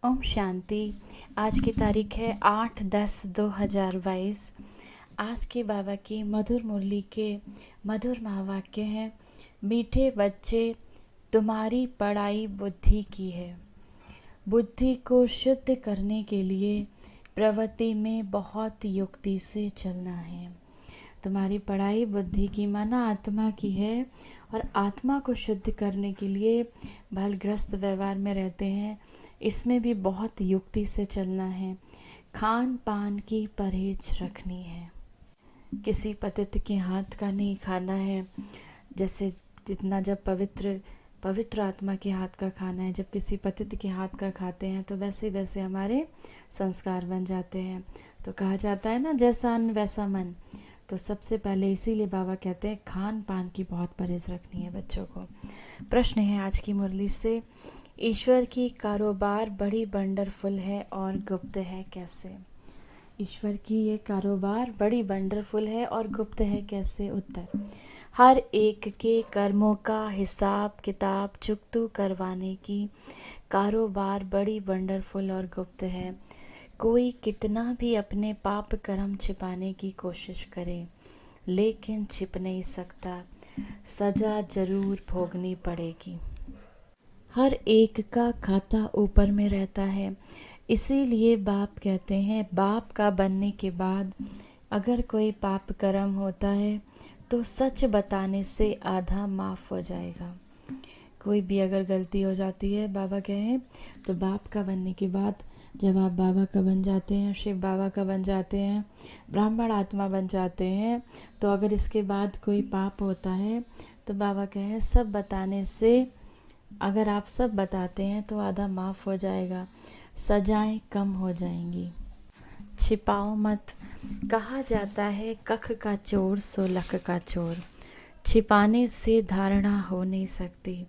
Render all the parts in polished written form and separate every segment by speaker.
Speaker 1: ओम शांति। आज की तारीख है 8/10/2022। आज के बाबा की मधुर मुरली के मधुर महावाक्य हैं। मीठे बच्चे, तुम्हारी पढ़ाई बुद्धि की है। बुद्धि को शुद्ध करने के लिए प्रवृत्ति में बहुत युक्ति से चलना है। तुम्हारी पढ़ाई बुद्धि की माना आत्मा की है, और आत्मा को शुद्ध करने के लिए भलग्रस्त व्यवहार में रहते हैं। इसमें भी बहुत युक्ति से चलना है। खान पान की परहेज रखनी है। किसी पतित के हाथ का नहीं खाना है। जैसे जितना जब पवित्र आत्मा के हाथ का खाना है, जब किसी पतित के हाथ का खाते हैं तो वैसे वैसे हमारे संस्कार बन जाते हैं। तो कहा जाता है ना, जैसा अन्न वैसा मन। तो सबसे पहले इसीलिए बाबा कहते हैं खान पान की बहुत परहेज रखनी है बच्चों को। प्रश्न है आज की मुरली से, ईश्वर की कारोबार बड़ी वंडरफुल है और गुप्त है कैसे? ईश्वर की ये कारोबार बड़ी वंडरफुल है और गुप्त है कैसे? उत्तर, हर एक के कर्मों का हिसाब किताब चुकतू करवाने की कारोबार बड़ी वंडरफुल और गुप्त है। कोई कितना भी अपने पाप कर्म छिपाने की कोशिश करे, लेकिन छिप नहीं सकता, सजा जरूर भोगनी पड़ेगी। हर एक का खाता ऊपर में रहता है। इसीलिए बाप कहते हैं, बाप का बनने के बाद अगर कोई पाप कर्म होता है तो सच बताने से आधा माफ़ हो जाएगा। कोई भी अगर गलती हो जाती है, बाबा कहें तो बाप का बनने के बाद जब आप बाबा का बन जाते हैं, शिव बाबा का बन जाते हैं, ब्राह्मण आत्मा बन जाते हैं, तो अगर इसके बाद कोई पाप होता है तो बाबा कहें सब बताने से, अगर आप सब बताते हैं तो आधा माफ़ हो जाएगा, सजाएं कम हो जाएंगी। छिपाओ मत। कहा जाता है कख का चोर सो लख का चोर। छिपाने से धारणा हो नहीं सकती।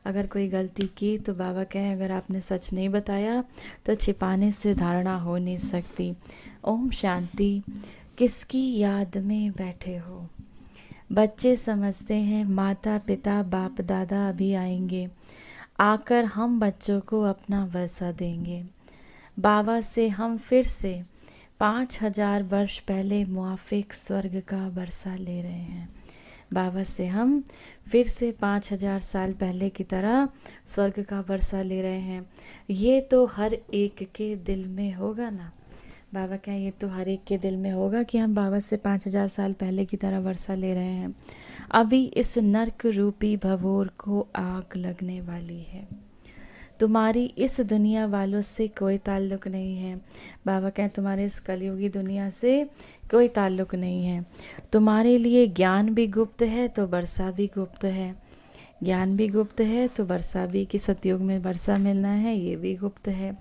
Speaker 1: अगर कोई गलती की तो बाबा कहें अगर आपने सच नहीं बताया तो छिपाने से धारणा हो नहीं सकती। ओम शांति। किसकी याद में बैठे हो? बच्चे समझते हैं माता पिता बाप दादा अभी आएंगे, आकर हम बच्चों को अपना वर्षा देंगे। बाबा से हम फिर से 5000 वर्ष पहले मुआफिक स्वर्ग का वर्षा ले रहे हैं। बाबा से हम फिर से 5000 साल पहले की तरह स्वर्ग का वर्षा ले रहे हैं। ये तो हर एक के दिल में होगा ना। बाबा क्या ये तो हर एक के दिल में होगा कि हम बाबा से 5000 साल पहले की तरह वर्षा ले रहे हैं। अभी इस नर्क रूपी भवोर को आग लगने वाली है। तुम्हारी इस दुनिया वालों से कोई ताल्लुक़ नहीं है। बाबा कहें तुम्हारे इस कलयुगी दुनिया से कोई ताल्लुक़ नहीं है। तुम्हारे लिए ज्ञान भी गुप्त है तो वर्षा भी गुप्त है। ज्ञान भी गुप्त है तो वर्षा भी, कि सतयुग में वर्षा मिलना है, ये भी गुप्त है।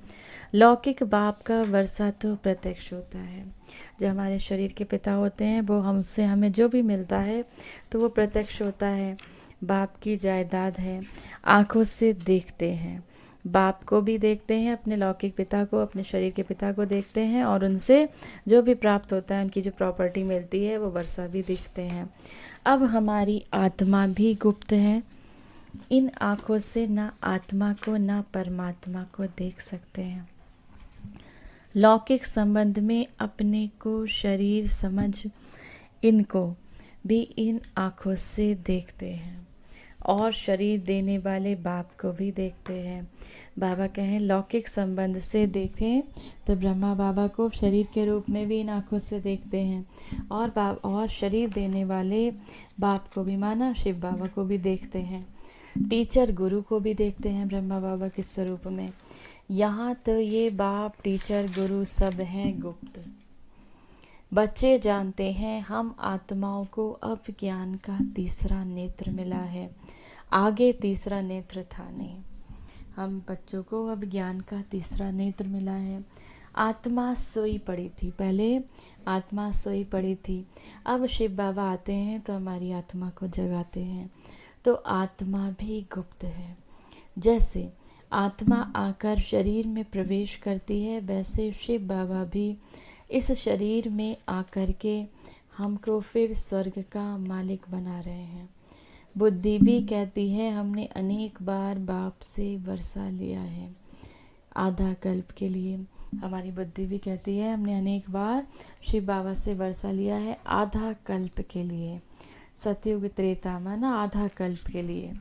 Speaker 1: लौकिक बाप का वर्षा तो प्रत्यक्ष होता है। जो हमारे शरीर के पिता होते हैं वो हमसे हमें जो भी मिलता है तो वो प्रत्यक्ष होता है। बाप की जायदाद है, आँखों से देखते हैं। बाप को भी देखते हैं, अपने लौकिक पिता को, अपने शरीर के पिता को देखते हैं, और उनसे जो भी प्राप्त होता है, उनकी जो प्रॉपर्टी मिलती है वो वर्षा भी दिखते हैं। अब हमारी आत्मा भी गुप्त है। इन आँखों से ना आत्मा को ना परमात्मा को देख सकते हैं। लौकिक संबंध में अपने को शरीर समझ इनको भी इन आँखों से देखते हैं, और शरीर देने वाले बाप को भी देखते हैं। बाबा कहें लौकिक संबंध से देखें तो ब्रह्मा बाबा को शरीर के रूप में भी इन आँखों से देखते हैं, और शरीर देने वाले बाप को भी माना शिव बाबा को भी देखते हैं। टीचर गुरु को भी देखते हैं ब्रह्मा बाबा के स्वरूप में। यहाँ तो ये बाप टीचर गुरु सब हैं गुप्त। बच्चे जानते हैं हम आत्माओं को अब ज्ञान का तीसरा नेत्र मिला है, आगे तीसरा नेत्र था नहीं। हम बच्चों को अब ज्ञान का तीसरा नेत्र मिला है। आत्मा सोई पड़ी थी, पहले आत्मा सोई पड़ी थी, अब शिव बाबा आते हैं तो हमारी आत्मा को जगाते हैं। तो आत्मा भी गुप्त है। जैसे आत्मा आकर शरीर में प्रवेश करती है, वैसे शिव बाबा भी इस शरीर में आकर के हमको फिर स्वर्ग का मालिक बना रहे हैं। बुद्धि भी कहती है हमने अनेक बार बाप से वर्षा लिया है, आधा कल्प के लिए। हमारी बुद्धि भी कहती है, हमने अनेक बार शिव बाबा से वर्षा लिया है आधा कल्प के लिए। सतयुग त्रेता माना आधा कल्प के लिए,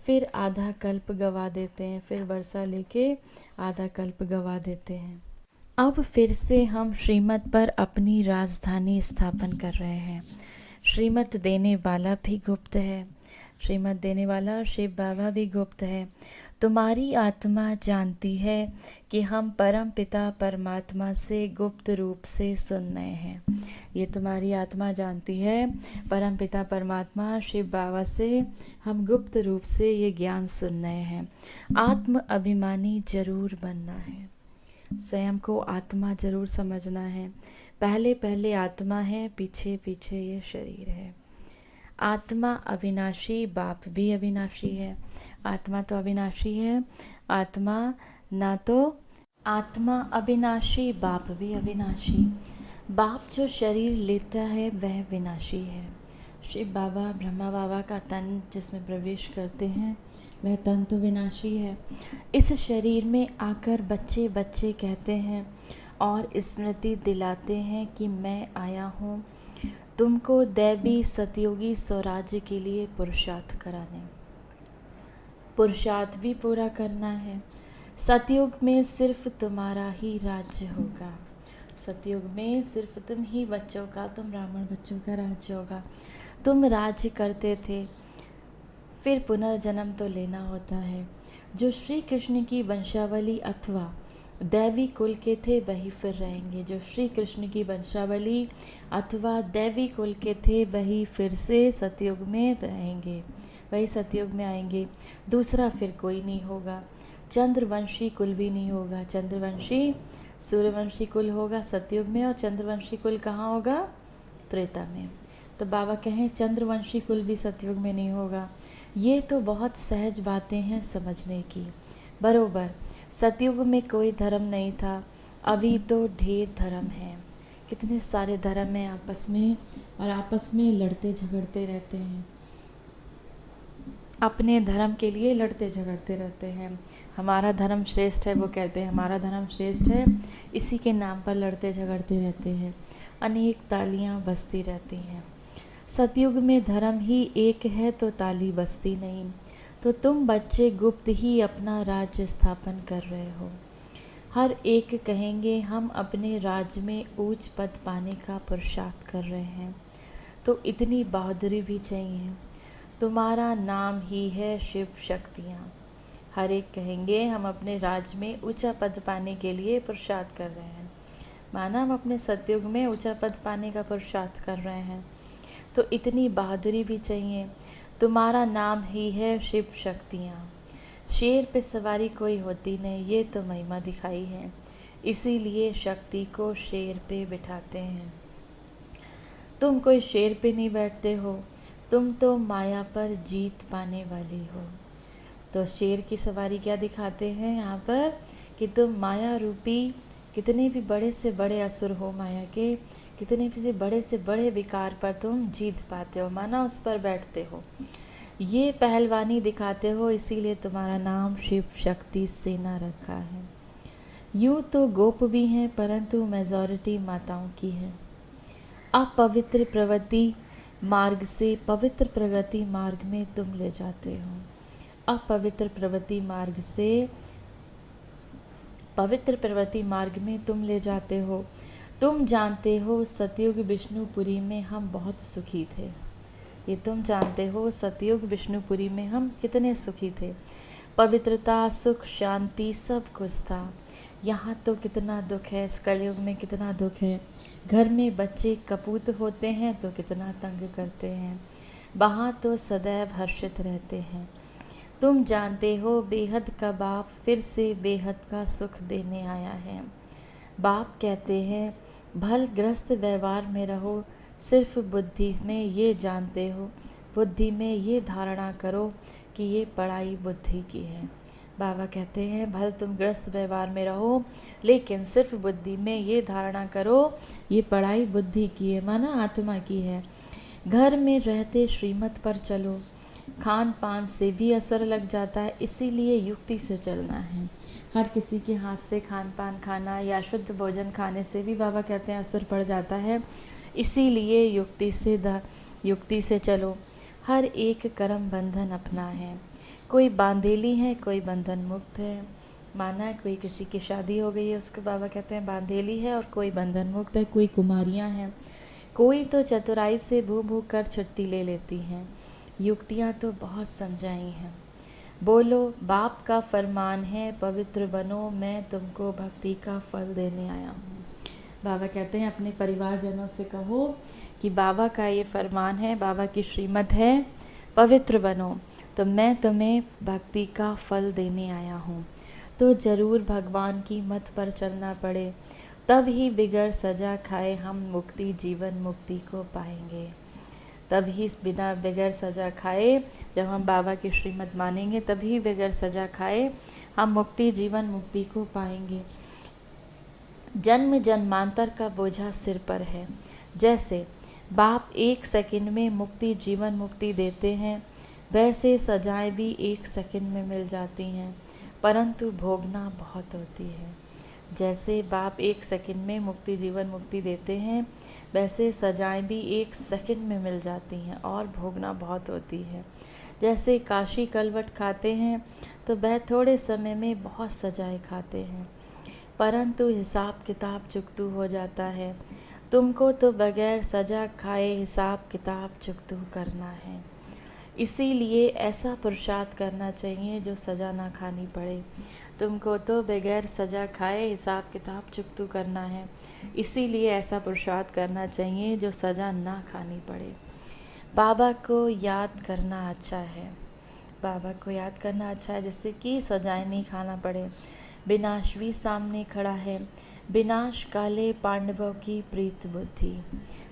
Speaker 1: फिर आधा कल्प गवा देते हैं, फिर वर्षा लेके आधा कल्प गवा देते हैं। अब फिर से हम श्रीमत पर अपनी राजधानी स्थापन कर रहे हैं। श्रीमत देने वाला भी गुप्त है, श्रीमत देने वाला शिव बाबा भी गुप्त है। तुम्हारी आत्मा जानती है कि हम परम पिता परमात्मा से गुप्त रूप से सुन रहे हैं। ये तुम्हारी आत्मा जानती है, परम पिता परमात्मा शिव बाबा से हम गुप्त रूप से ये ज्ञान सुन रहे हैं। आत्म अभिमानी जरूर बनना है, स्वयं को आत्मा जरूर समझना है। पहले पहले आत्मा है, पीछे पीछे ये शरीर है। आत्मा अविनाशी, बाप भी अविनाशी है। आत्मा तो अविनाशी है, आत्मा ना तो आत्मा अविनाशी, बाप भी अविनाशी। बाप जो शरीर लेता है वह विनाशी है। शिव बाबा ब्रह्मा बाबा का तन जिसमें प्रवेश करते हैं वह तन तो विनाशी है। इस शरीर में आकर बच्चे बच्चे कहते हैं और स्मृति दिलाते हैं कि मैं आया हूँ तुमको दैवी सतयोगी स्वराज्य के लिए पुरुषार्थ कराने। पुरुषार्थ भी पूरा करना है। सतयुग में सिर्फ तुम्हारा ही राज्य होगा। सतयुग में सिर्फ तुम ही बच्चों का, तुम ब्राह्मण बच्चों का राज्य होगा। तुम राज्य करते थे, फिर पुनर्जन्म तो लेना होता है। जो श्री कृष्ण की वंशावली अथवा दैवी कुल के थे वही फिर रहेंगे। जो श्री कृष्ण की वंशावली अथवा दैवी कुल के थे वही फिर से सतयुग में रहेंगे, वही सतयुग में आएंगे। दूसरा फिर कोई नहीं होगा। चंद्रवंशी कुल भी नहीं होगा। चंद्रवंशी सूर्यवंशी कुल होगा सतयुग में, और चंद्रवंशी कुल कहाँ होगा? त्रेता में। तो बाबा कहें चंद्रवंशी कुल भी सतयुग में नहीं होगा। ये तो बहुत सहज बातें हैं समझने की। बरोबर सतयुग में कोई धर्म नहीं था, अभी तो ढेर धर्म है। कितने सारे धर्म हैं आपस में, और आपस में लड़ते झगड़ते रहते हैं, अपने धर्म के लिए लड़ते झगड़ते रहते हैं। हमारा धर्म श्रेष्ठ है, वो कहते हैं हमारा धर्म श्रेष्ठ है, इसी के नाम पर लड़ते झगड़ते रहते हैं। अनेक तालियां बजती रहती हैं। सतयुग में धर्म ही एक है तो ताली बजती नहीं। तो तुम बच्चे गुप्त ही अपना राज्य स्थापन कर रहे हो। हर एक कहेंगे हम अपने राज्य में ऊंच पद पाने का पुरुषार्थ कर रहे हैं। तो इतनी बहादुरी भी चाहिए। तुम्हारा नाम ही है शिव शक्तियाँ। हर एक कहेंगे हम अपने राज्य में ऊंचा पद पाने के लिए पुरुषार्थ कर रहे हैं। माना हम अपने सतयुग में ऊंचा पद पाने का पुरुषार्थ कर रहे हैं। तो इतनी बहादुरी भी चाहिए। तुम्हारा नाम ही है शिव शक्तियाँ। शेर पे सवारी कोई होती नहीं, ये तो महिमा दिखाई है, इसीलिए शक्ति को शेर पे बिठाते हैं। तुम कोई शेर पे नहीं बैठते हो, तुम तो माया पर जीत पाने वाली हो। तो शेर की सवारी क्या दिखाते हैं यहाँ पर कि तुम माया रूपी कितने भी बड़े से बड़े असुर हो, माया के कितने भी से बड़े विकार पर तुम जीत पाते हो, माना उस पर बैठते हो। ये पहलवानी दिखाते हो, इसीलिए तुम्हारा नाम शिव शक्ति सेना रखा है। यूँ तो गोप भी हैं, परंतु मेजॉरिटी माताओं की है। अपवित्र प्रवृत्ति मार्ग से पवित्र प्रगति मार्ग में तुम ले जाते हो। अपवित्र प्रवृत्ति मार्ग से पवित्र प्रवृत्ति मार्ग में तुम ले जाते हो। तुम जानते हो सतयुग विष्णुपुरी में हम बहुत सुखी थे। ये तुम जानते हो सतयुग विष्णुपुरी में हम कितने सुखी थे। पवित्रता, सुख, शांति सब कुछ था। यहाँ तो कितना दुख है, इस कलयुग में कितना दुख है। घर में बच्चे कपूत होते हैं तो कितना तंग करते हैं, वहाँ तो सदैव हर्षित रहते हैं। तुम जानते हो बेहद का बाप फिर से बेहद का सुख देने आया है। बाप कहते हैं भल ग्रस्त व्यवहार में रहो, सिर्फ बुद्धि में ये जानते हो, बुद्धि में ये धारणा करो कि ये पढ़ाई बुद्धि की है। बाबा कहते हैं भल तुम ग्रस्त व्यवहार में रहो, लेकिन सिर्फ बुद्धि में ये धारणा करो ये पढ़ाई बुद्धि की है, माना आत्मा की है। घर में रहते श्रीमत पर चलो, खान पान से भी असर लग जाता है, इसीलिए युक्ति से चलना है। हर किसी के हाथ से खान पान खाना या शुद्ध भोजन खाने से भी बाबा कहते हैं असर पड़ जाता है। इसीलिए युक्ति से चलो, हर एक कर्म बंधन अपना है। कोई बांधेली है, कोई बंधन मुक्त है। माना है कोई किसी की शादी हो गई है, उसको बाबा कहते हैं बांधेली है, और कोई बंधन मुक्त है। कोई कुमारियाँ हैं, कोई तो चतुराई से भू भू कर छुट्टी ले लेती हैं। युक्तियाँ तो बहुत समझाई हैं। बोलो बाप का फरमान है, पवित्र बनो, मैं तुमको भक्ति का फल देने आया हूँ। बाबा कहते हैं अपने परिवारजनों से कहो कि बाबा का ये फरमान है, बाबा की श्रीमत है, पवित्र बनो, तो मैं तुम्हें भक्ति का फल देने आया हूँ। तो ज़रूर भगवान की मत पर चलना पड़े, तब ही बिगर सजा खाए हम मुक्ति, जीवन मुक्ति को पाएंगे। तब ही बिना बगैर सजा खाए, जब हम बाबा की श्रीमत मानेंगे, तभी बगैर सजा खाए हम मुक्ति, जीवन मुक्ति को पाएंगे। जन्म जन्मांतर का बोझा सिर पर है। जैसे बाप 1 सेकंड में मुक्ति, जीवन मुक्ति देते हैं, वैसे सजाएं भी 1 सेकंड में मिल जाती हैं, परंतु भोगना बहुत होती है। जैसे बाप 1 सेकंड में मुक्ति, जीवन मुक्ति देते हैं, वैसे सजाएं भी 1 सेकंड में मिल जाती हैं और भोगना बहुत होती है। जैसे काशी कलवट खाते हैं तो वह थोड़े समय में बहुत सजाएं खाते हैं, परंतु हिसाब किताब चुकतू हो जाता है। तुमको तो बगैर सजा खाए हिसाब किताब चुकतू करना है। इसीलिए ऐसा पुरुषार्थ करना चाहिए जो सज़ा ना खानी पड़े। तुमको तो बगैर सज़ा खाए हिसाब किताब चुकतू करना है, इसीलिए ऐसा पुरुषार्थ करना चाहिए जो सज़ा ना खानी पड़े। बाबा को याद करना अच्छा है, बाबा को याद करना अच्छा है, जिससे कि सजाएं नहीं खाना पड़े। विनाश भी सामने खड़ा है, विनाश काले पांडवों की प्रीत बुद्धि।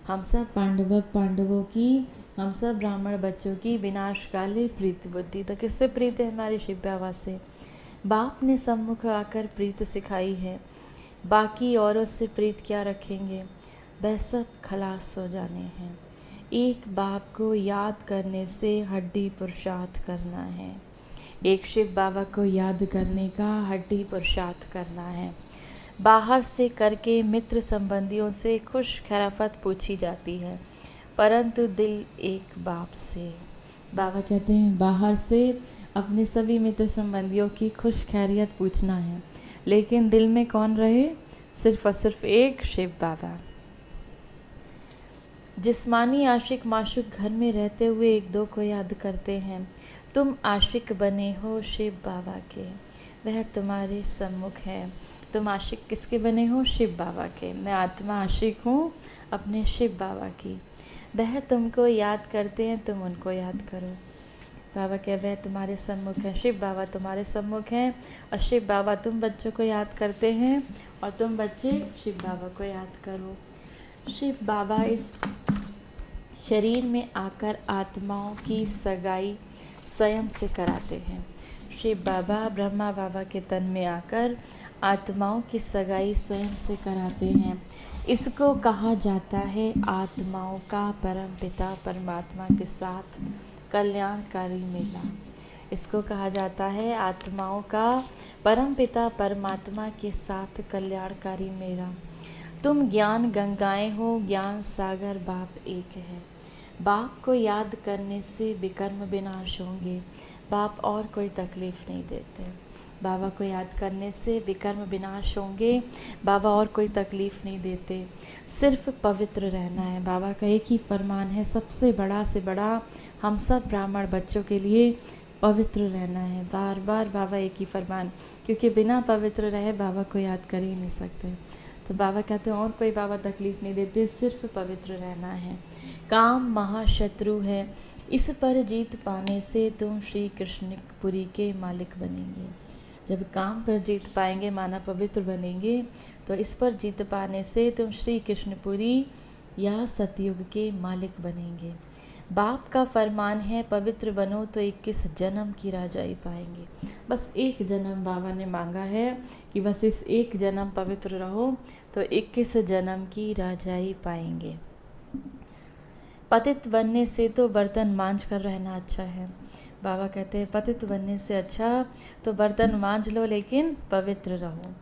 Speaker 1: हम सब पांडवों की, हम सब ब्राह्मण बच्चों की विनाश काले प्रीत बुद्धि। तो किससे प्रीत है? हमारी शिव बाबा से। बाप ने सम्मुख आकर प्रीत सिखाई है, बाकी औरों से प्रीत क्या रखेंगे? वह सब खलास हो जाने हैं। एक बाप को याद करने से हड्डी पुरुषार्थ करना है। एक शिव बाबा को याद करने का हड्डी पुरुषार्थ करना है। बाहर से करके मित्र संबंधियों से खुश खैराफत पूछी जाती है, परंतु दिल एक बाप से। बाबा कहते हैं बाहर से अपने सभी मित्र संबंधियों की खुश खैरियत पूछना है, लेकिन दिल में कौन रहे? सिर्फ और सिर्फ एक शिव बाबा। जिस्मानी आशिक माशूक घर में रहते हुए एक दो को याद करते हैं। तुम आशिक बने हो शिव बाबा के, वह तुम्हारे सम्मुख है। तुम आशिक किसके बने हो? शिव बाबा के। मैं आत्मा आशिक हूँ अपने शिव बाबा की। वह तुमको याद करते हैं, तुम उनको याद करो। बाबा कह वह तुम्हारे सम्मुख है, शिव बाबा तुम्हारे सम्मुख हैं, और शिव बाबा तुम बच्चों को याद करते हैं और तुम बच्चे शिव बाबा को याद करो। शिव बाबा इस शरीर में आकर आत्माओं की सगाई स्वयं से कराते हैं। शिव बाबा ब्रह्मा बाबा के तन में आकर आत्माओं की सगाई स्वयं से कराते हैं। इसको कहा जाता है आत्माओं का परम पिता परमात्मा के साथ कल्याणकारी मेला। इसको कहा जाता है आत्माओं का परम पिता परमात्मा के साथ कल्याणकारी मेला। तुम ज्ञान गंगाएं हो, ज्ञान सागर बाप एक है। बाप को याद करने से विकर्म विनाश होंगे। बाप और कोई तकलीफ़ नहीं देते। बाबा को याद करने से विकर्म विनाश होंगे। बाबा और कोई तकलीफ़ नहीं देते, सिर्फ पवित्र रहना है। बाबा का एक ही फरमान है, सबसे बड़ा से बड़ा हम सब ब्राह्मण बच्चों के लिए पवित्र रहना है। बार बार बाबा एक ही फरमान, क्योंकि बिना पवित्र रहे बाबा को याद कर ही नहीं सकते। तो बाबा कहते हैं और कोई बाबा तकलीफ़ नहीं देते, सिर्फ पवित्र रहना है। काम महाशत्रु है, इस पर जीत पाने से तुम श्री कृष्णपुरी के मालिक बनेंगे। जब काम पर जीत पाएंगे, माना पवित्र बनेंगे, तो इस पर जीत पाने से तुम श्री कृष्णपुरी या सतयुग के मालिक बनेंगे। बाप का फरमान है पवित्र बनो तो 21 जन्म की राजाई पाएंगे। बस एक जन्म बाबा ने मांगा है कि बस इस एक जन्म पवित्र रहो तो 21 जन्म की राजाई पाएंगे। पतित बनने से तो बर्तन मांझ कर रहना अच्छा है। बाबा कहते हैं पतित बनने से अच्छा तो बर्तन मांज लो लेकिन पवित्र रहो।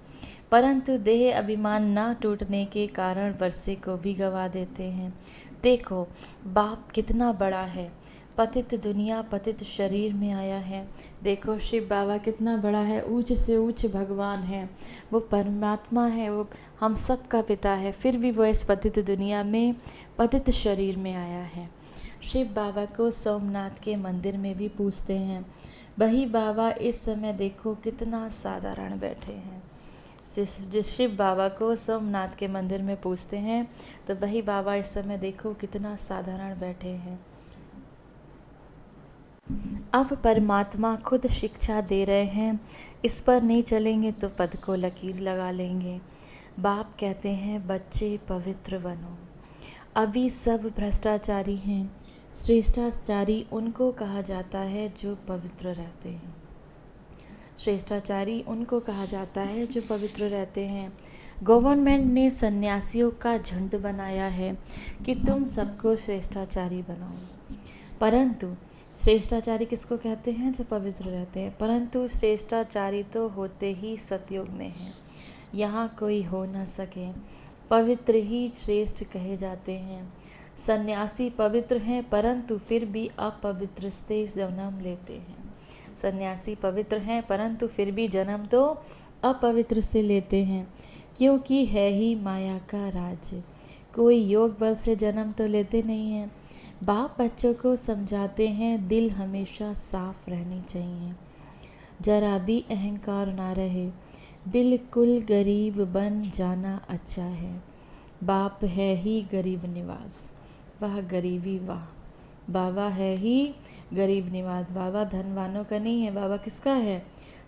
Speaker 1: परंतु देह अभिमान ना टूटने के कारण वर्षे को भी गवा देते हैं। देखो बाप कितना बड़ा है, पतित दुनिया पतित शरीर में आया है। देखो शिव बाबा कितना बड़ा है, ऊंच से ऊंच भगवान है, वो परमात्मा है, वो हम सब का पिता है, फिर भी वो इस पतित दुनिया में पतित शरीर में आया है। शिव बाबा को सोमनाथ के मंदिर में भी पूजते हैं। वही बाबा इस समय देखो कितना साधारण बैठे हैं। जिस शिव बाबा को सोमनाथ के मंदिर में पूजते हैं तो वही बाबा इस समय देखो कितना साधारण बैठे हैं। अब परमात्मा खुद शिक्षा दे रहे हैं, इस पर नहीं चलेंगे तो पद को लकीर लगा लेंगे। बाप कहते हैं बच्चे पवित्र बनो। अभी सब भ्रष्टाचारी हैं, श्रेष्ठाचारी उनको कहा जाता है जो पवित्र रहते हैं। श्रेष्ठाचारी उनको कहा जाता है जो पवित्र रहते हैं। गवर्नमेंट ने सन्यासियों का झुंड बनाया है कि तुम सबको श्रेष्ठाचारी बनाओ, परंतु श्रेष्ठाचारी किसको कहते हैं? जो पवित्र रहते हैं। परंतु श्रेष्ठाचारी तो होते ही सतयुग में हैं, यहाँ कोई हो न सके। पवित्र ही श्रेष्ठ कहे जाते हैं। सन्यासी पवित्र हैं परंतु फिर भी अपवित्र से जन्म लेते हैं। सन्यासी पवित्र हैं परंतु फिर भी जन्म तो अपवित्र से लेते हैं, क्योंकि है ही माया का राज्य। कोई योग बल से जन्म तो लेते नहीं हैं। बाप बच्चों को समझाते हैं दिल हमेशा साफ रहनी चाहिए, जरा भी अहंकार ना रहे, बिल्कुल गरीब बन जाना अच्छा है। बाप है ही गरीब निवास, वह गरीबी वाह। बाबा है ही गरीब निवास। बाबा धनवानों का नहीं है, बाबा किसका है?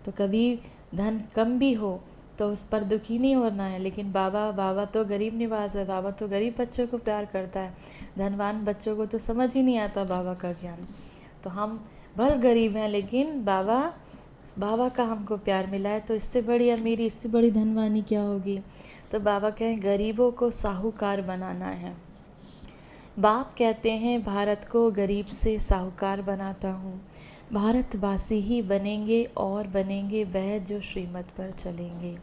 Speaker 1: तो कभी धन कम भी हो तो उस पर दुखी नहीं होना है, लेकिन बाबा तो गरीब निवास है। बाबा तो गरीब बच्चों को प्यार करता है, धनवान बच्चों को तो समझ ही नहीं आता बाबा का ज्ञान। तो हम भल गरीब हैं लेकिन बाबा का हमको प्यार मिला है, तो इससे बड़ी अमीरी, इससे बड़ी धनवानी क्या होगी। तो बाबा कहें गरीबों को साहूकार बनाना है। बाप कहते हैं भारत को गरीब से साहूकार बनाता हूँ। भारतवासी ही बनेंगे और बनेंगे वह जो श्रीमत पर चलेंगे।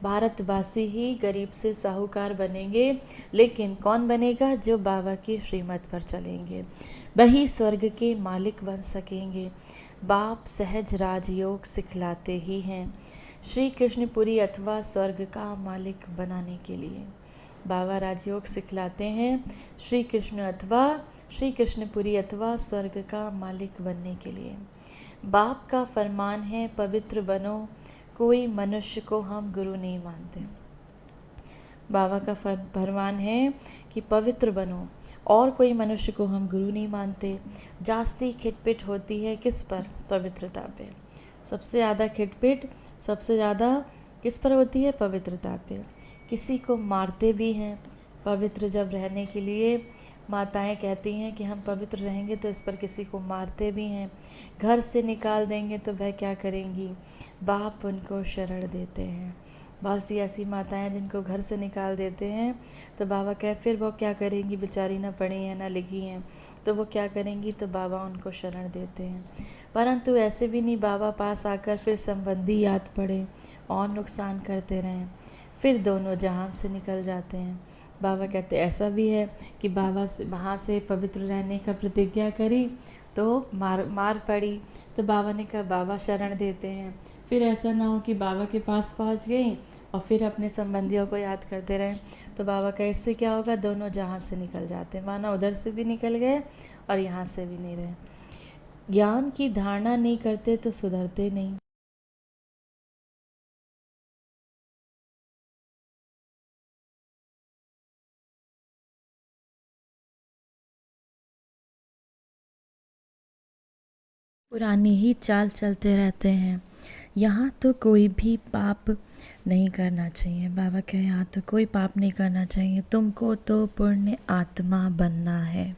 Speaker 1: भारतवासी ही गरीब से साहूकार बनेंगे, लेकिन कौन बनेगा? जो बाबा की श्रीमत पर चलेंगे, वही स्वर्ग के मालिक बन सकेंगे। बाप सहज राजयोग सिखलाते ही हैं, श्री कृष्णपुरी अथवा स्वर्ग का मालिक बनाने के लिए। बाबा राजयोग सिखलाते हैं श्री कृष्णपुरी अथवा स्वर्ग का मालिक बनने के लिए। बाप का फरमान है पवित्र बनो, कोई मनुष्य को हम गुरु नहीं मानते। बाबा का फरमान है कि पवित्र बनो और कोई मनुष्य को हम गुरु नहीं मानते। जास्ती खिटपिट होती है किस पर? पवित्रता पे। सबसे ज़्यादा खिटपिट सबसे ज़्यादा किस पर होती है? पवित्रता पे। किसी को मारते भी हैं पवित्र जब रहने के लिए। माताएं कहती हैं कि हम पवित्र रहेंगे, तो इस पर किसी को मारते भी हैं। घर से निकाल देंगे तो वह क्या करेंगी? बाप उनको शरण देते हैं। बहुत सी ऐसी माताएं हैं जिनको घर से निकाल देते हैं, तो बाबा कहे फिर वो क्या करेंगी? बेचारी ना पढ़ी हैं ना लिखी हैं, तो वो क्या करेंगी? तो बाबा उनको शरण देते हैं। परंतु ऐसे भी नहीं बाबा पास आकर फिर संबंधी याद पड़े और नुकसान करते रहें, फिर दोनों जहान से निकल जाते हैं। बाबा कहते ऐसा भी है कि बाबा से वहाँ से पवित्र रहने का प्रतिज्ञा करी तो मार पड़ी, तो बाबा ने कहा बाबा शरण देते हैं। फिर ऐसा ना हो कि बाबा के पास पहुँच गई और फिर अपने संबंधियों को याद करते रहें, तो बाबा का इससे क्या होगा? दोनों जहां से निकल जाते हैं, माना उधर से भी निकल गए और यहाँ से भी नहीं रहे। ज्ञान की धारणा नहीं करते तो सुधरते नहीं। पुरानी ही चाल चलते रहते हैं। यहाँ तो कोई भी पाप नहीं करना चाहिए। बाबा के यहाँ तो कोई पाप नहीं करना चाहिए, तुमको तो पुण्य आत्मा बनना है।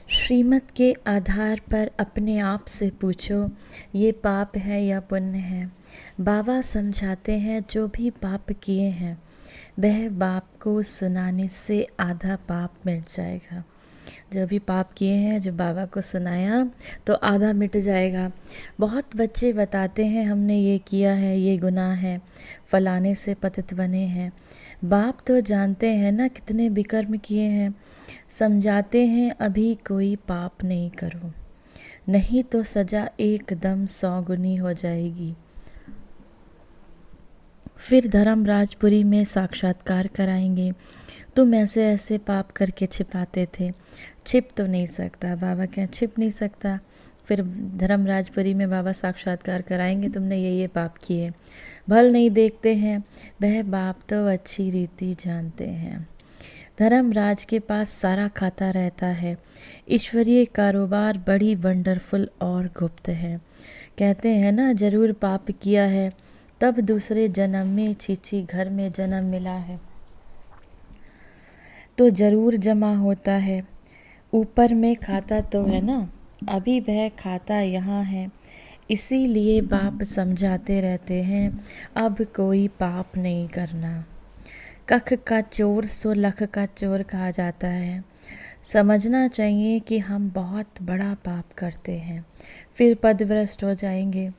Speaker 1: श्रीमत के आधार पर अपने आप से पूछो ये पाप है या पुण्य है। बाबा समझाते हैं जो भी पाप किए हैं वह बाप को सुनाने से आधा पाप मिट जाएगा। जो भी पाप किए हैं, जो बाबा को सुनाया तो आधा मिट जाएगा। बहुत बच्चे बताते हैं हमने ये किया है, ये गुनाह है, फलाने से पतित बने हैं। बाप तो जानते हैं ना कितने विकर्म किए हैं। समझाते हैं अभी कोई पाप नहीं करो, नहीं तो सजा एकदम 100 गुनी हो जाएगी। फिर धर्मराजपुरी में साक्षात्कार कराएंगे। तुम ऐसे ऐसे पाप करके छिपाते थे, छिप तो नहीं सकता। बाबा क्या छिप नहीं सकता। फिर धर्मराजपुरी में बाबा साक्षात्कार कराएंगे, तुमने ये पाप किए, भल नहीं देखते हैं, वह बाप तो अच्छी रीति जानते हैं। धर्मराज के पास सारा खाता रहता है। ईश्वरीय कारोबार बड़ी वंडरफुल और गुप्त है। कहते हैं ना, जरूर पाप किया है तब दूसरे जन्म में छीछी घर में जन्म मिला है, तो जरूर जमा होता है। ऊपर में खाता तो है ना, अभी वह खाता यहाँ है। इसीलिए बाप समझाते रहते हैं, अब कोई पाप नहीं करना। कख का चोर सो लख का चोर कहा जाता है। समझना चाहिए कि हम बहुत बड़ा पाप करते हैं, फिर पदभ्रष्ट हो जाएंगे।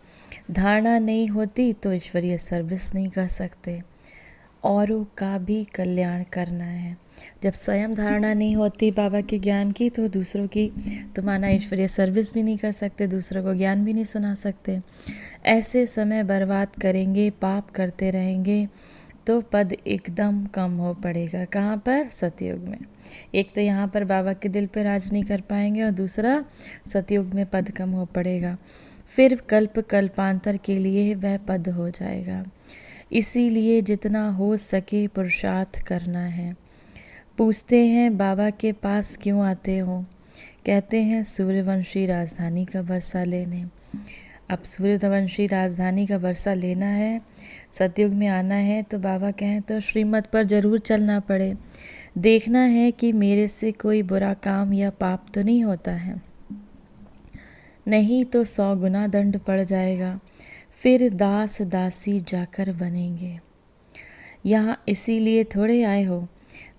Speaker 1: धारणा नहीं होती तो ईश्वरीय सर्विस नहीं कर सकते। औरों का भी कल्याण करना है। जब स्वयं धारणा नहीं होती बाबा के ज्ञान की, तो दूसरों की तो माना ईश्वरीय सर्विस भी नहीं कर सकते, दूसरों को ज्ञान भी नहीं सुना सकते। ऐसे समय बर्बाद करेंगे, पाप करते रहेंगे तो पद एकदम कम हो पड़ेगा। कहाँ पर? सतयुग में। एक तो यहाँ पर बाबा के दिल पे राज नहीं कर पाएंगे, और दूसरा सतयुग में पद कम हो पड़ेगा। फिर कल्प कल्पांतर के लिए वह पद हो जाएगा। इसीलिए जितना हो सके पुरुषार्थ करना है। पूछते हैं बाबा के पास क्यों आते हो? कहते हैं सूर्यवंशी राजधानी का बरसा लेने। अब सूर्यवंशी राजधानी का बरसा लेना है, सतयुग में आना है, तो बाबा कहें तो श्रीमत पर जरूर चलना पड़े। देखना है कि मेरे से कोई बुरा काम या पाप तो नहीं होता है, नहीं तो 100 गुना दंड पड़ जाएगा। फिर दास दासी जाकर बनेंगे। यहाँ इसीलिए थोड़े आए हो।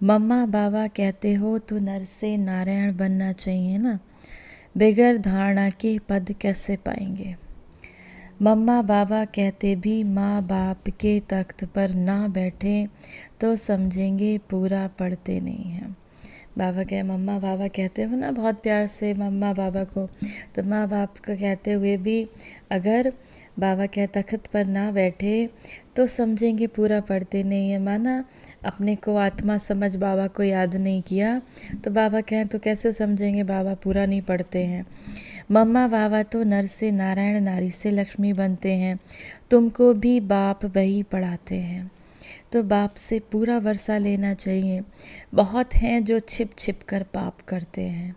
Speaker 1: मम्मा बाबा कहते हो तो नर से नारायण बनना चाहिए ना। बगैर धारणा के पद कैसे पाएंगे? मम्मा बाबा कहते भी माँ बाप के तख्त पर ना बैठे तो समझेंगे पूरा पढ़ते नहीं हैं। बाबा कहे, मम्मा बाबा कहते हो ना बहुत प्यार से मम्मा बाबा को, तो माँ बाप को कहते हुए भी अगर बाबा के तख्त पर ना बैठे तो समझेंगे पूरा पढ़ते नहीं है। माना अपने को आत्मा समझ बाबा को याद नहीं किया, तो बाबा कहें तो कैसे समझेंगे बाबा पूरा नहीं पढ़ते हैं। मम्मा बाबा तो नर से नारायण, नारी से लक्ष्मी बनते हैं। तुमको भी बाप वही पढ़ाते हैं, तो बाप से पूरा वर्षा लेना चाहिए। बहुत हैं जो छिप छिप कर पाप करते हैं,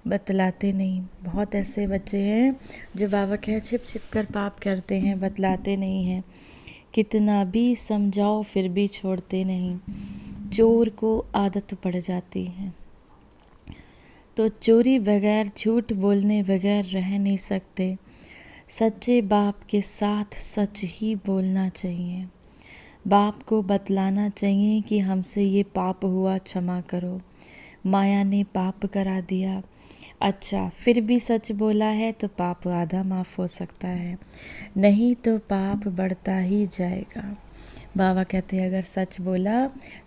Speaker 1: बतलाते नहीं। बहुत ऐसे बच्चे हैं जो बाबा कहे छिप छिप कर पाप करते हैं, बतलाते नहीं हैं। कितना भी समझाओ फिर भी छोड़ते नहीं। चोर को आदत पड़ जाती है, तो चोरी बगैर, झूठ बोलने बगैर रह नहीं सकते। सच्चे बाप के साथ सच ही बोलना चाहिए। बाप को बतलाना चाहिए कि हमसे ये पाप हुआ, क्षमा करो, माया ने पाप करा दिया। अच्छा, फिर भी सच बोला है तो पाप आधा माफ़ हो सकता है, नहीं तो पाप बढ़ता ही जाएगा। बाबा कहते हैं अगर सच बोला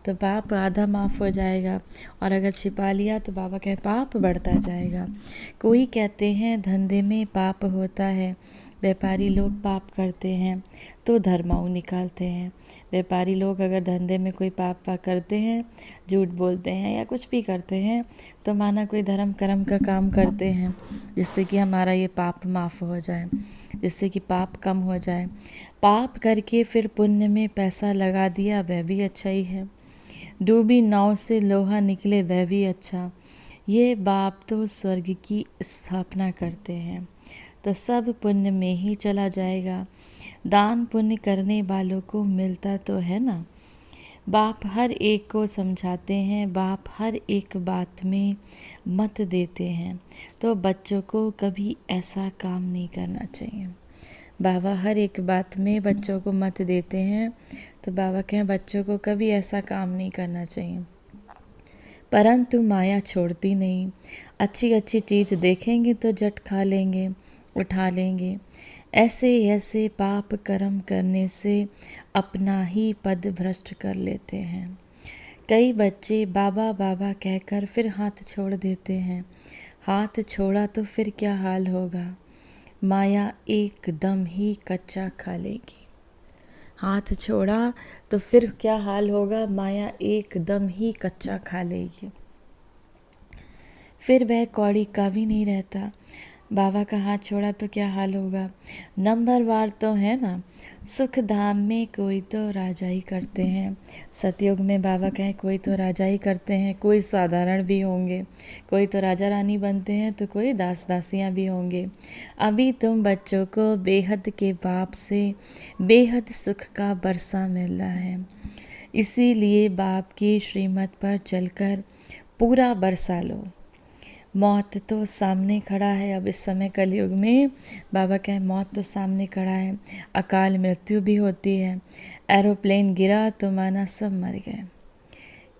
Speaker 1: तो पाप आधा माफ़ हो जाएगा, और अगर छिपा लिया तो बाबा कहते पाप बढ़ता जाएगा। कोई कहते हैं धंधे में पाप होता है, व्यापारी लोग पाप करते हैं तो धर्माऊ निकालते हैं। व्यापारी लोग अगर धंधे में कोई पाप करते हैं, झूठ बोलते हैं या कुछ भी करते हैं, तो माना कोई धर्म कर्म का काम करते हैं जिससे कि हमारा ये पाप माफ़ हो जाए, जिससे कि पाप कम हो जाए। पाप करके फिर पुण्य में पैसा लगा दिया, वह भी अच्छा ही है। डूबी नाव से लोहा निकले, वह भी अच्छा। ये बाप तो स्वर्ग की स्थापना करते हैं, तो सब पुण्य में ही चला जाएगा। दान पुण्य करने वालों को मिलता तो है ना। बाप हर एक को समझाते हैं, बाप हर एक बात में मत देते हैं, तो बच्चों को कभी ऐसा काम नहीं करना चाहिए। बाबा हर एक बात में बच्चों को मत देते हैं, तो बाबा कहें बच्चों को कभी ऐसा काम नहीं करना चाहिए। परंतु माया छोड़ती नहीं। अच्छी अच्छी चीज़ देखेंगे तो झट खा लेंगे, उठा लेंगे। ऐसे ऐसे पाप कर्म करने से अपना ही पद भ्रष्ट कर लेते हैं। कई बच्चे बाबा बाबा कहकर फिर हाथ छोड़ देते हैं। हाथ छोड़ा तो फिर क्या हाल होगा? माया एकदम ही कच्चा खा लेगी। हाथ छोड़ा तो फिर क्या हाल होगा? माया एकदम ही कच्चा खा लेगी। फिर वह कौड़ी का भी नहीं रहता। बाबा का हाथ छोड़ा तो क्या हाल होगा? नंबरवार तो है ना। सुख धाम में कोई तो राजाई करते हैं। सतयुग में बाबा कहें कोई तो राजाई करते हैं, कोई साधारण भी होंगे, कोई तो राजा रानी बनते हैं, तो कोई दास दासियाँ भी होंगे। अभी तुम बच्चों को बेहद के बाप से बेहद सुख का बरसा मिल रहा है। इसीलिए बाप की श्रीमत पर चलकर पूरा बरसा लो। मौत तो सामने खड़ा है। अब इस समय कलयुग में बाबा कहें मौत तो सामने खड़ा है, अकाल मृत्यु भी होती है। एरोप्लेन गिरा तो माना सब मर गए।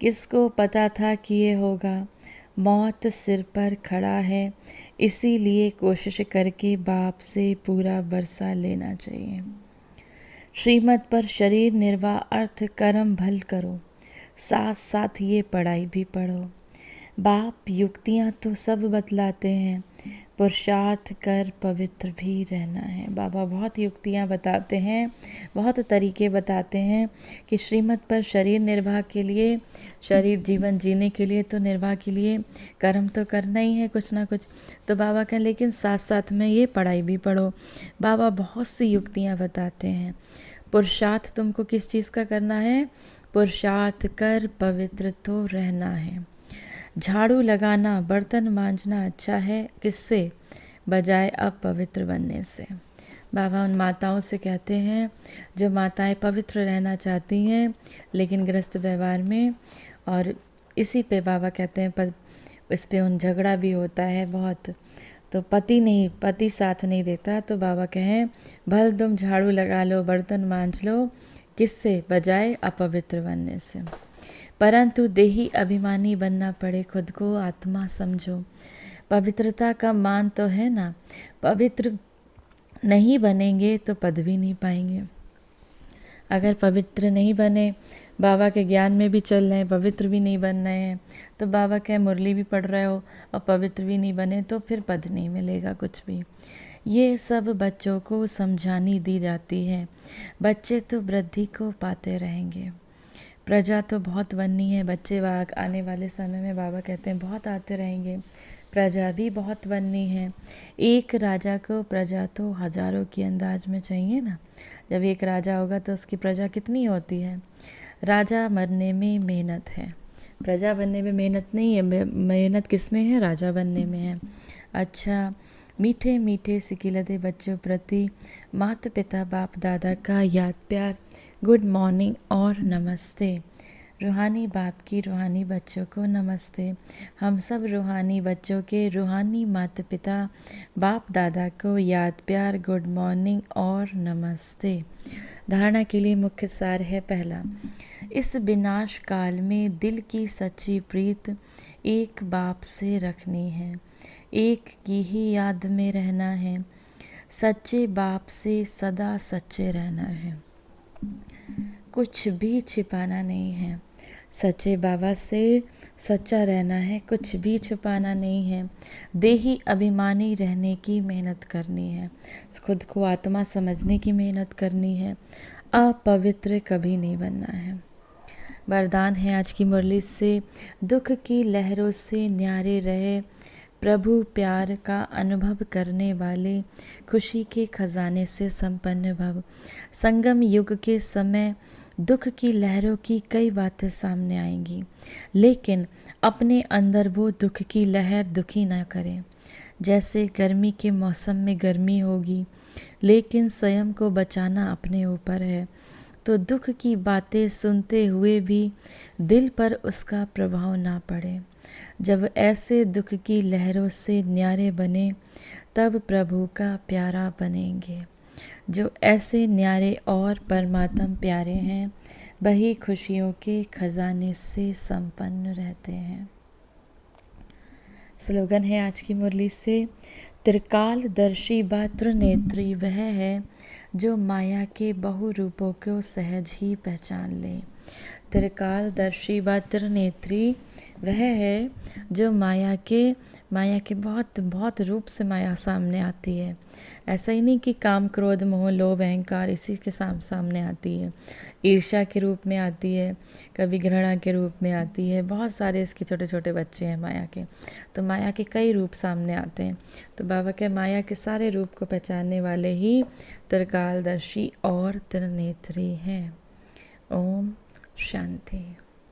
Speaker 1: किसको पता था कि ये होगा? मौत सिर पर खड़ा है। इसीलिए कोशिश करके बाप से पूरा बरसा लेना चाहिए। श्रीमत पर शरीर निर्वाह अर्थ कर्म भल करो, साथ साथ ये पढ़ाई भी पढ़ो। बाप युक्तियाँ तो सब बतलाते हैं, पुरुषार्थ कर पवित्र भी रहना है। बाबा बहुत युक्तियाँ बताते हैं, बहुत तरीके बताते हैं कि श्रीमत पर शरीर निर्वाह के लिए, शरीर जीवन जीने के लिए, तो निर्वाह के लिए कर्म तो करना ही है कुछ ना कुछ। तो बाबा कहें लेकिन साथ साथ में ये पढ़ाई भी पढ़ो। बाबा बहुत सी युक्तियाँ बताते हैं। पुरुषार्थ तुमको किस चीज़ का करना है? पुरुषार्थ कर पवित्र तो रहना है। झाड़ू लगाना, बर्तन मांजना अच्छा है किससे? बजाय अपवित्र बनने से। बाबा उन माताओं से कहते हैं जो माताएं पवित्र रहना चाहती हैं लेकिन गृहस्थ व्यवहार में, और इसी पे बाबा कहते हैं पर इस पे उन झगड़ा भी होता है बहुत। तो पति साथ नहीं देता, तो बाबा कहें भल तुम झाड़ू लगा लो, बर्तन मांज लो, किससे? बजाय अपवित्र बनने से। परंतु देही अभिमानी बनना पड़े, खुद को आत्मा समझो। पवित्रता का मान तो है ना। पवित्र नहीं बनेंगे तो पद भी नहीं पाएंगे। अगर पवित्र नहीं बने, बाबा के ज्ञान में भी चल रहे हैं, पवित्र भी नहीं बन रहे हैं, तो बाबा कहे मुरली भी पढ़ रहे हो और पवित्र भी नहीं बने तो फिर पद नहीं मिलेगा कुछ भी। ये सब बच्चों को समझानी दी जाती है। बच्चे तो वृद्धि को पाते रहेंगे। प्रजा तो बहुत बननी है। बच्चे आने वाले समय में बाबा कहते हैं बहुत आते रहेंगे। प्रजा भी बहुत बननी है। एक राजा को प्रजा तो हजारों की अंदाज में चाहिए ना। जब एक राजा होगा तो उसकी प्रजा कितनी होती है? राजा बनने में मेहनत है, प्रजा बनने में मेहनत नहीं है। मेहनत किस में है? राजा बनने में है। अच्छा, मीठे मीठे सिकिलते बच्चों प्रति माता पिता बाप दादा का याद प्यार, गुड मॉर्निंग और नमस्ते। रूहानी बाप की रूहानी बच्चों को नमस्ते। हम सब रूहानी बच्चों के रूहानी माता पिता बाप दादा को याद प्यार, गुड मॉर्निंग और नमस्ते। धारणा के लिए मुख्य सार है पहला, इस विनाश काल में दिल की सच्ची प्रीत एक बाप से रखनी है, एक की ही याद में रहना है, सच्चे बाप से सदा सच्चे रहना है, कुछ भी छिपाना नहीं है। सच्चे बाबा से सच्चा रहना है, कुछ भी छुपाना नहीं है। देही अभिमानी रहने की मेहनत करनी है, खुद को आत्मा समझने की मेहनत करनी है। अपवित्र कभी नहीं बनना है। वरदान है आज की मुरली से, दुख की लहरों से न्यारे रहे, प्रभु प्यार का अनुभव करने वाले, खुशी के खजाने से संपन्न भव। संगम युग के समय दुख की लहरों की कई बातें सामने आएंगी, लेकिन अपने अंदर वो दुख की लहर दुखी ना करें। जैसे गर्मी के मौसम में गर्मी होगी, लेकिन स्वयं को बचाना अपने ऊपर है। तो दुख की बातें सुनते हुए भी दिल पर उसका प्रभाव ना पड़े। जब ऐसे दुख की लहरों से न्यारे बने, तब प्रभु का प्यारा बनेंगे। जो ऐसे न्यारे और परमात्म प्यारे हैं, वही खुशियों के खजाने से संपन्न रहते हैं। स्लोगन है आज की मुरली से, त्रिकालदर्शी बा त्रिनेत्री वह है जो माया के बहु रूपों को सहज ही पहचान ले। त्रिकालदर्शी व त्रिनेत्री वह है जो माया के बहुत बहुत रूप से माया सामने आती है। ऐसा ही नहीं कि काम क्रोध मोह लोभ अहंकार इसी के सामने आती है, ईर्ष्या के रूप में आती है, कभी घृणा के रूप में आती है। बहुत सारे इसके छोटे छोटे बच्चे हैं माया के, तो माया के कई रूप सामने आते हैं। तो बाबा के माया के सारे रूप को पहचानने वाले ही त्रिकालदर्शी और त्रिनेत्री हैं। ओम शांति।